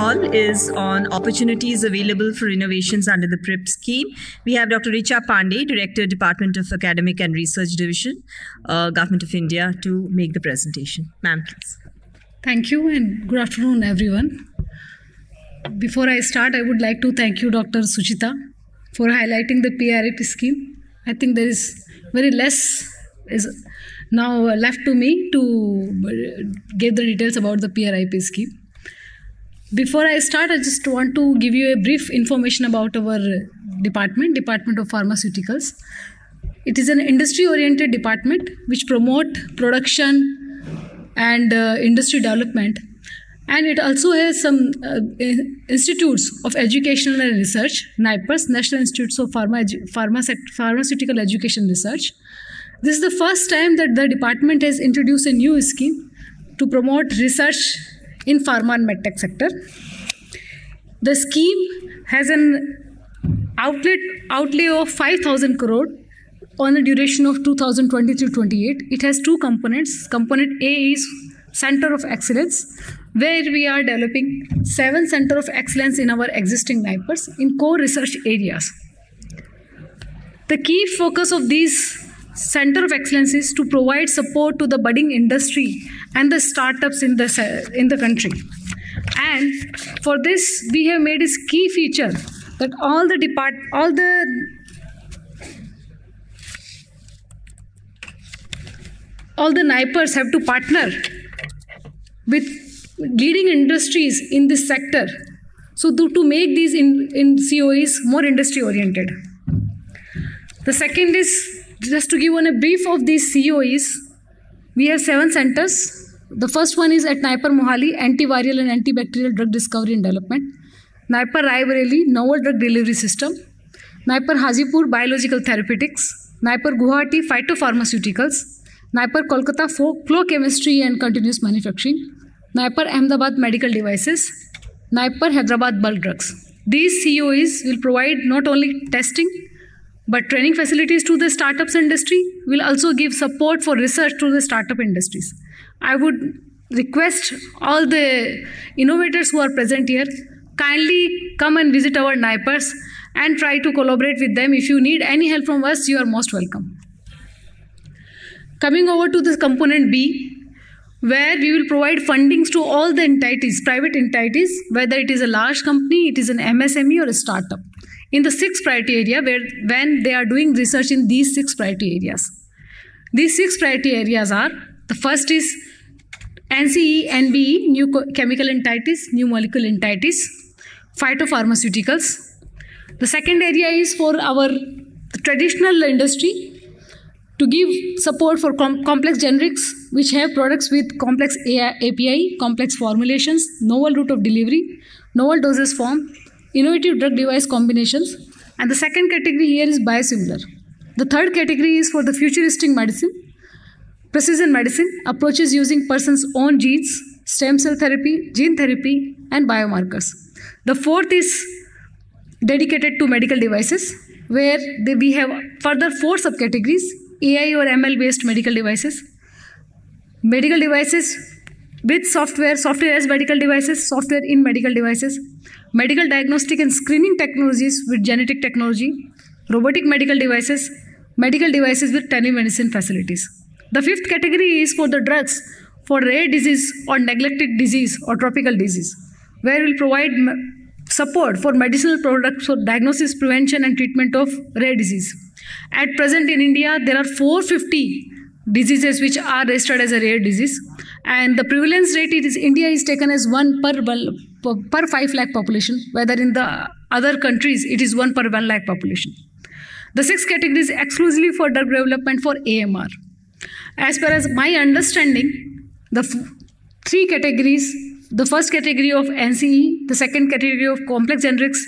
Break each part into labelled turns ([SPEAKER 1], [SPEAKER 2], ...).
[SPEAKER 1] call is on opportunities available for innovations under the PRIP scheme. We have Dr. Richa Pandey, Director, Department of Academic and Research Division, Government of India, to make the presentation. Ma'am, please.
[SPEAKER 2] Thank you and good afternoon, everyone. Before I start, I would like to thank you, Dr. Suchita, for highlighting the PRIP scheme. I think there is very less is now left to me to give the details about the PRIP scheme. Before I start, I just want to give you a brief information about our Department of Pharmaceuticals. It is an industry-oriented department which promote production and industry development. And it also has some institutes of educational and research, NIPERS, National Institutes of Pharmaceutical Education Research. This is the first time that the department has introduced a new scheme to promote research in pharma and medtech sector. The scheme has an outlay of 5,000 crore on a duration of 2020-28. It has two components. Component A is Center of Excellence, where we are developing 7 Center of Excellence in our existing NIPERS in core research areas. The key focus of these Center of Excellence is to provide support to the budding industry and the startups in the country. And for this, we have made a key feature that all the NIPERS have to partner with leading industries in this sector, so to make these in COEs more industry oriented. The second is, just to give one a brief of these COEs, we have 7 centers. The first one is at NIPER Mohali, Antiviral and Antibacterial Drug Discovery and Development. NIPER Raebareli, Novel Drug Delivery System. NIPER Hajipur, Biological Therapeutics. NIPER Guwahati, Phytopharmaceuticals. NIPER Kolkata, Flow Chemistry and Continuous Manufacturing. NIPER Ahmedabad, Medical Devices. NIPER Hyderabad, Bulk Drugs. These COEs will provide not only testing but training facilities to the startups industry, will also give support for research to the startup industries. I would request all the innovators who are present here, kindly come and visit our NIPERS and try to collaborate with them. If you need any help from us, you are most welcome. Coming over to this component B, where we will provide fundings to all the entities, private entities, whether it is a large company, it is an MSME or a startup, in the 6 priority area when they are doing research in these 6 priority areas. These 6 priority areas are, the first is NCE, NBE, new chemical entities, new molecule entities, phytopharmaceuticals. The second area is for our traditional industry to give support for complex generics, which have products with complex API, complex formulations, novel route of delivery, novel dosage form, innovative drug device combinations. And the second category here is biosimilar. The third category is for the futuristic medicine, precision medicine, approaches using person's own genes, stem cell therapy, gene therapy, and biomarkers. The fourth is dedicated to medical devices, where we have further 4 subcategories: AI or ML based medical devices with software as medical devices, software in medical devices, medical diagnostic and screening technologies with genetic technology, robotic medical devices with telemedicine facilities. The fifth category is for the drugs for rare disease or neglected disease or tropical disease, where we'll provide support for medicinal products for diagnosis, prevention and treatment of rare disease. At present in India, there are 450 diseases which are registered as a rare disease, and the prevalence rate India is taken as 1 per 5 lakh population, whether in the other countries it is 1 per 1 lakh population. The 6th category is exclusively for drug development for AMR. As per as my understanding, the 3 categories, the first category of NCE, the second category of complex generics,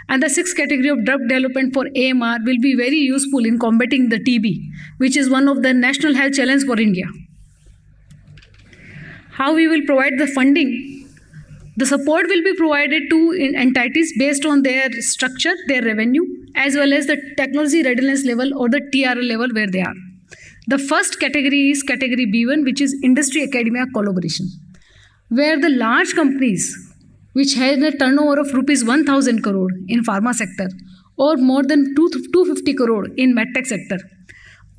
[SPEAKER 2] and the 6th category of drug development for AMR will be very useful in combating the TB, which is one of the national health challenge for India. How we will provide the funding? The support will be provided to entities based on their structure, their revenue, as well as the technology readiness level or the TRL level where they are. The first category is category B1, which is industry academia collaboration, where the large companies which has a turnover of rupees 1000 crore in pharma sector or more than 250 crore in medtech sector,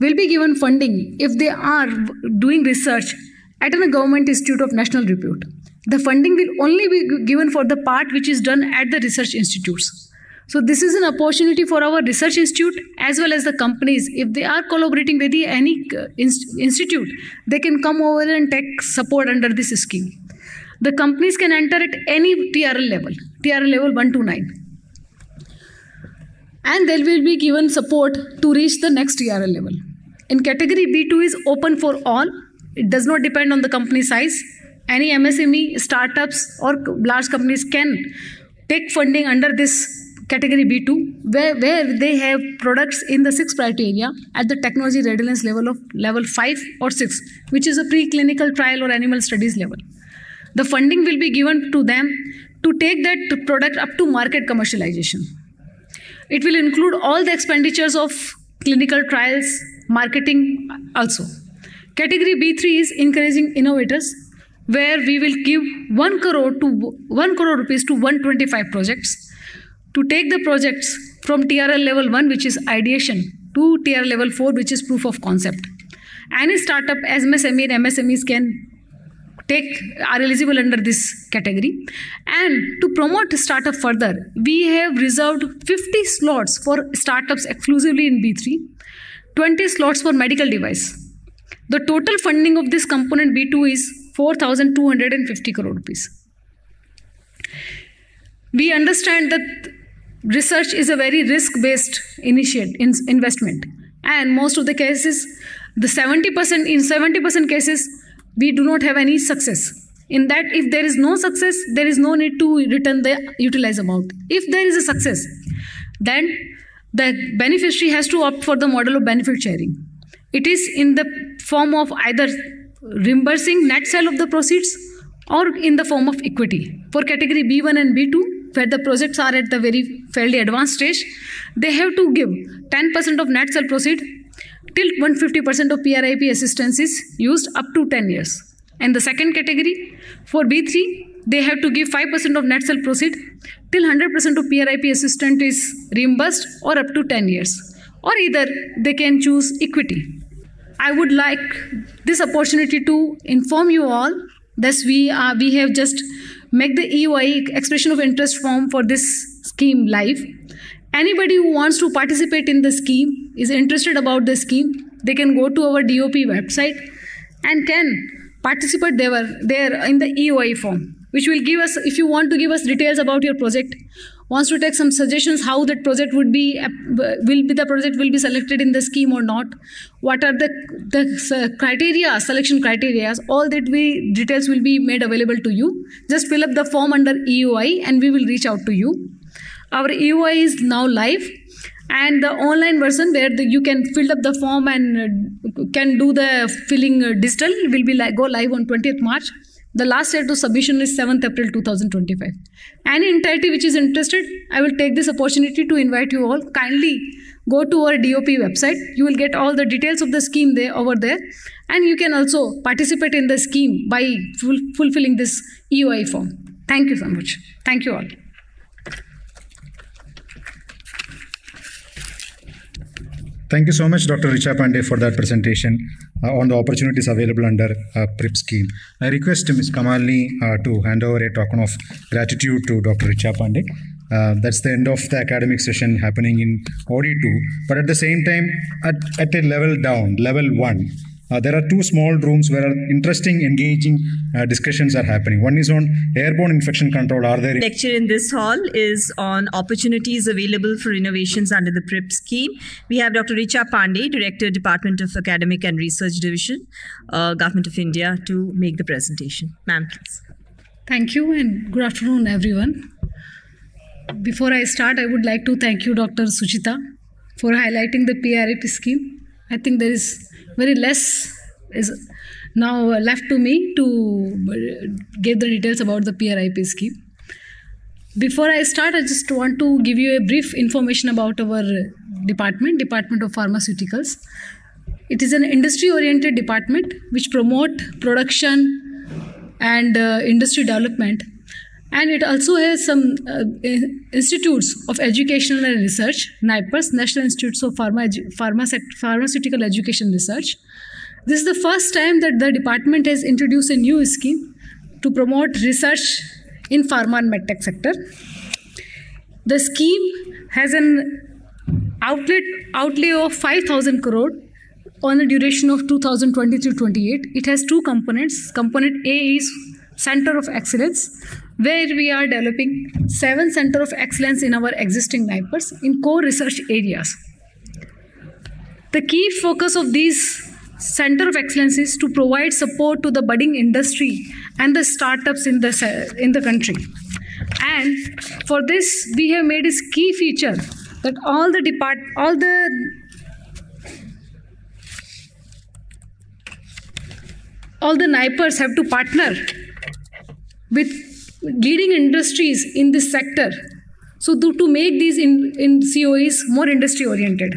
[SPEAKER 2] will be given funding if they are doing research at a government institute of national repute. The funding will only be given for the part which is done at the research institutes. So this is an opportunity for our research institute as well as the companies. If they are collaborating with any institute, they can come over and take support under this scheme. The companies can enter at any TRL level 1 to 9. And they will be given support to reach the next TRL level. In category B2 is open for all. It does not depend on the company size. Any MSME, startups or large companies can take funding under this category B2, where they have products in the 6 criteria at the technology readiness level of level 5 or 6, which is a preclinical trial or animal studies level. The funding will be given to them to take that product up to market commercialization. It will include all the expenditures of clinical trials, marketing also. Category B3 is encouraging innovators, where we will give 1 crore rupees to 125 projects to take the projects from TRL level 1, which is ideation, to TRL level 4, which is proof of concept. Any startup, MSME and MSMEs are eligible under this category. And to promote startup further, we have reserved 50 slots for startups exclusively in B3, 20 slots for medical device. The total funding of this component B2 is 4,250 crore rupees. We understand that research is a very risk-based investment, and most of the cases, in 70% cases, we do not have any success. In that, if there is no success, there is no need to return the utilized amount. If there is a success, then the beneficiary has to opt for the model of benefit sharing. It is in the form of either reimbursing net sale of the proceeds or in the form of equity. For category B1 and B2, where the projects are at the very fairly advanced stage, they have to give 10% of net sale proceed till 150% of PRIP assistance is used up to 10 years. And the second category, for B3, they have to give 5% of net sale proceed till 100% of PRIP assistance is reimbursed or up to 10 years. Or either they can choose equity. I would like this opportunity to inform you all that we have just made the EOI expression of interest form for this scheme live. Anybody who wants to participate in the scheme, is interested about the scheme, they can go to our DOP website and can participate there in the EOI form, which will give us, if you want to give us details about your project, wants to take some suggestions how that project will be selected in the scheme or not, what are the criteria, selection criteria, all that details will be made available to you. Just fill up the form under EOI and we will reach out to you. Our EOI is now live, and the online version where you can fill up the form and can do the filling digital will be go live on 20th March. The last date of submission is 7th April 2025. Any entity which is interested, I will take this opportunity to invite you all. Kindly go to our DOP website. You will get all the details of the scheme over there. And you can also participate in the scheme by fulfilling this EOI form. Thank you so much. Thank you all.
[SPEAKER 3] Thank you so much, Dr. Richa Pandey, for that presentation on the opportunities available under PRIP scheme. I request Ms. Kamalini to hand over a token of gratitude to Dr. Richa Pandey. That's the end of the academic session happening in OD2. But at the same time, at a level down, level 1, there are 2 small rooms where interesting, engaging discussions are happening. One is on airborne infection control.
[SPEAKER 1] The lecture in this hall is on opportunities available for innovations under the PRIP scheme. We have Dr. Richa Pandey, Director, Department of Academic and Research Division, Government of India, to make the presentation. Ma'am, please.
[SPEAKER 2] Thank you and good afternoon, everyone. Before I start, I would like to thank you, Dr. Suchita, for highlighting the PRIP scheme. I think there is very less is now left to me to give the details about the PRIP scheme. Before I start, I just want to give you a brief information about our Department of Pharmaceuticals. It is an industry-oriented department which promote production and industry development. And it also has some institutes of educational and research, NIPERS, National Institutes of Pharmaceutical Education Research. This is the first time that the department has introduced a new scheme to promote research in pharma and medtech sector. The scheme has an outlay of 5,000 crore on a duration of 2023-28. It has two components. Component A is Center of Excellence, where we are developing 7 Center of Excellence in our existing NIPERS in core research areas. The key focus of these Center of Excellence is to provide support to the budding industry and the startups in the country. And for this, we have made a key feature that all the NIPERS have to partner with leading industries in this sector, so to make these in COEs more industry oriented.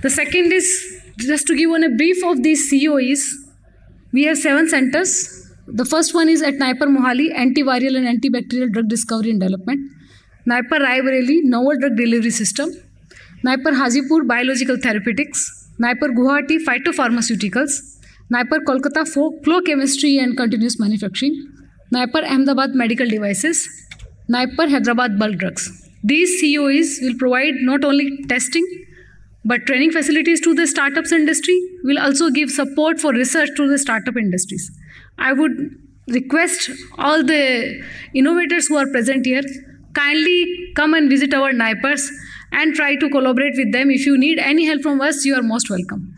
[SPEAKER 2] The second is, just to give one a brief of these COEs, we have 7 centers. The first one is at NIPER Mohali, Antiviral and Antibacterial Drug Discovery and Development. NIPER Raebareli, Novel Drug Delivery System. NIPER Hajipur, Biological Therapeutics. NIPER Guwahati, Phytopharmaceuticals. NIPER Kolkata, Flow Chemistry and Continuous Manufacturing. NIPER Ahmedabad, Medical Devices. NIPER Hyderabad, Bulk Drugs. These COEs will provide not only testing but training facilities to the startups industry, will also give support for research to the startup industries. I would request all the innovators who are present here, kindly come and visit our NIPERS and try to collaborate with them. If you need any help from us, you are most welcome.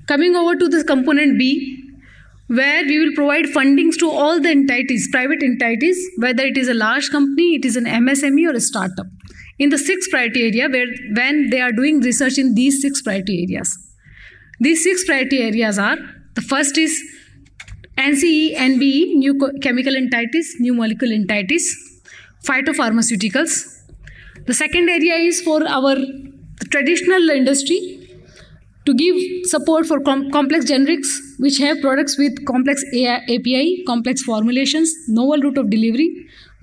[SPEAKER 2] Coming over to this component B, where we will provide fundings to all the entities, private entities, whether it is a large company, it is an MSME or a startup, in the 6 priority area when they are doing research in these 6 priority areas. These 6 priority areas are, the first is NCE, NBE, new chemical entities, new molecule entities, phytopharmaceuticals. The second area is for our traditional industry, to give support for complex generics which have products with complex API, complex formulations, novel route of delivery,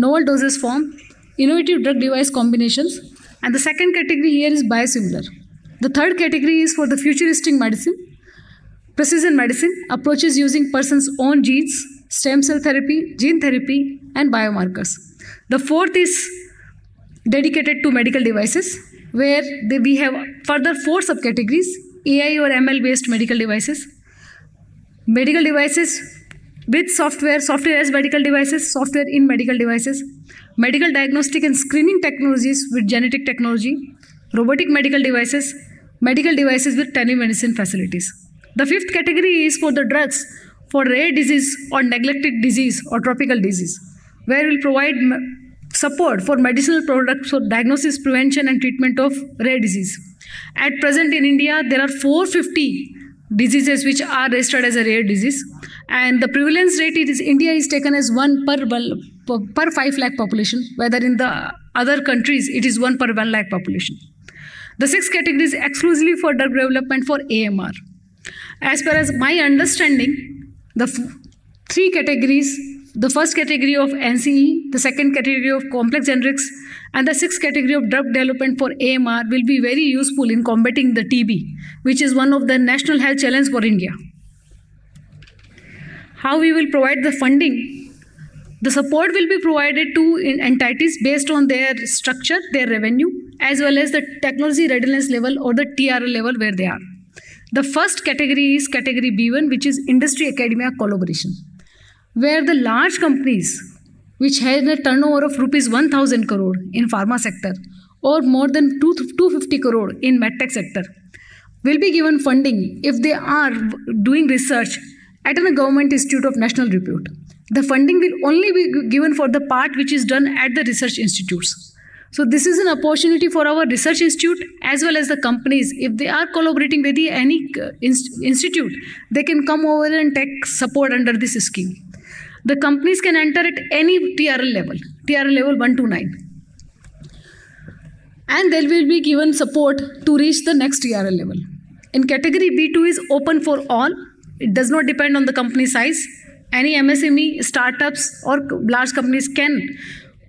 [SPEAKER 2] novel dosage form, innovative drug device combinations. And the second category here is biosimilar. The third category is for the futuristic medicine, precision medicine, approaches using person's own genes, stem cell therapy, gene therapy, and biomarkers. The fourth is dedicated to medical devices, where we have further 4 subcategories: AI or ML based medical devices with software as medical devices, software in medical devices, medical diagnostic and screening technologies with genetic technology, robotic medical devices with telemedicine facilities. The 5th category is for the drugs for rare disease or neglected disease or tropical disease, where we will provide support for medicinal products for diagnosis, prevention and treatment of rare disease. At present in India, there are 450 diseases which are registered as a rare disease, and the prevalence rate India is taken as 1 per 5 lakh population, whether in the other countries it is 1 per 1 lakh population. The 6th category is exclusively for drug development for AMR. As far as my understanding, the 3 categories, the first category of NCE, the second category of complex generics, and the 6th category of drug development for AMR will be very useful in combating the TB, which is one of the national health challenge for India. How we will provide the funding? The support will be provided to entities based on their structure, their revenue, as well as the technology readiness level or the TRL level where they are. The first category is category B1, which is industry academia collaboration, where the large companies which have a turnover of rupees 1,000 crore in pharma sector or more than 250 crore in medtech sector will be given funding if they are doing research at a government institute of national repute. The funding will only be given for the part which is done at the research institutes. So this is an opportunity for our research institute as well as the companies. If they are collaborating with any institute, they can come over and take support under this scheme. The companies can enter at any TRL level 1 to 9. And they will be given support to reach the next TRL level. In category B2 is open for all. It does not depend on the company size. any MSME, startups or large companies can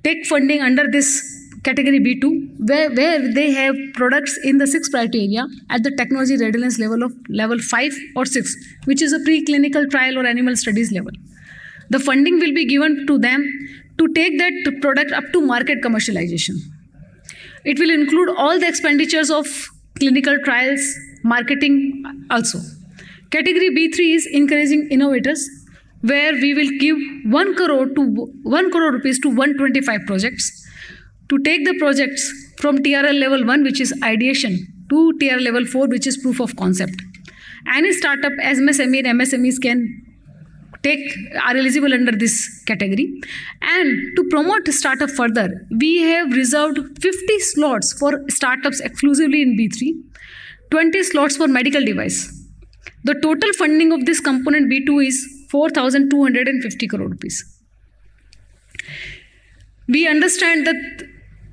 [SPEAKER 2] take funding under this category B2, where they have products in the 6 criteria at the technology readiness level of level 5 or 6, which is a preclinical trial or animal studies level. The funding will be given to them to take that product up to market commercialization. It will include all the expenditures of clinical trials, marketing also. Category B3 is encouraging innovators, where we will give 1 crore rupees to 125 projects to take the projects from TRL level 1, which is ideation, to TRL level 4, which is proof of concept. Any startup, MSME and MSMEs are eligible under this category. And to promote startup further, we have reserved 50 slots for startups exclusively in B3, 20 slots for medical device. The total funding of this component B2 is 4,250 crore rupees. We understand that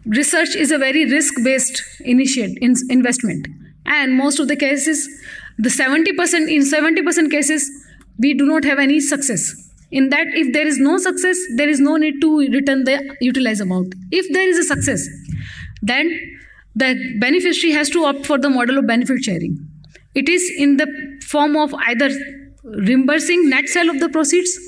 [SPEAKER 2] research is a very risk-based investment, and most of the cases, in 70% cases, we do not have any success. In that, if there is no success, there is no need to return the utilized amount. If there is a success, then the beneficiary has to opt for the model of benefit sharing. It is in the form of either reimbursing net sale of the proceeds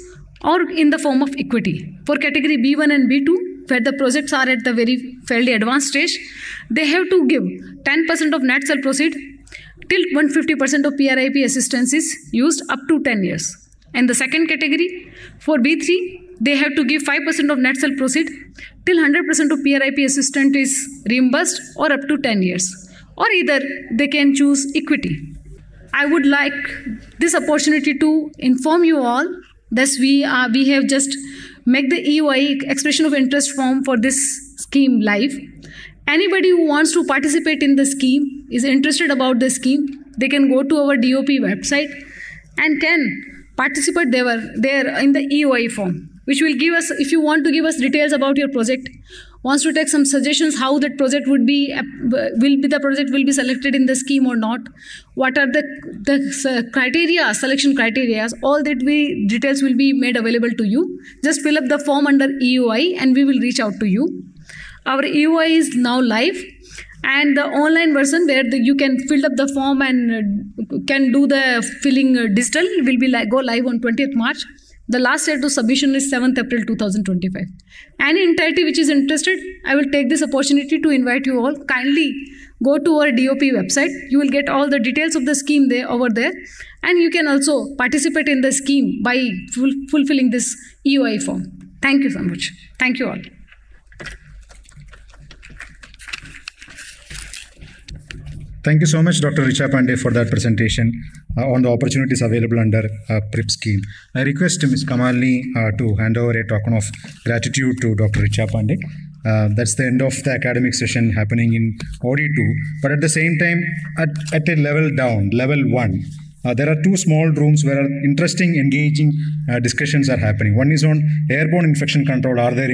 [SPEAKER 2] or in the form of equity. For category B1 and B2, where the projects are at the very fairly advanced stage, they have to give 10% of net sale proceed till 150% of PRIP assistance is used up to 10 years. And the second category, for B3, they have to give 5% of net sale proceed till 100% of PRIP assistance is reimbursed or up to 10 years. Or either they can choose equity. I would like this opportunity to inform you all that we have just made the EOI expression of interest form for this scheme live. Anybody who wants to participate in the scheme, is interested about the scheme, they can go to our DOP website and can participate there in the EOI form, which will give us, if you want to give us details about your project, wants to take some suggestions how that project will be selected in the scheme or not, what are the criteria, selection criteria, all that details will be made available to you. Just fill up the form under EOI and we will reach out to you. Our EOI is now live, and the online version where you can fill up the form and can do the filling digital will be go live on 20th March. The last date of submission is 7th April 2025. Any entity which is interested, I will take this opportunity to invite you all. Kindly go to our DOP website. You will get all the details of the scheme over there. And you can also participate in the scheme by fulfilling this EOI form. Thank you so much. Thank you all.
[SPEAKER 3] Thank you so much, Dr. Richa Pandey, for that presentation on the opportunities available under PRIP scheme. I request Ms. Kamalini to hand over a token of gratitude to Dr. Richa Pandey. That's the end of the academic session happening in OD2. But at the same time, at a level down, level 1, there are 2 small rooms where interesting, engaging discussions are happening. One is on airborne infection control. Are there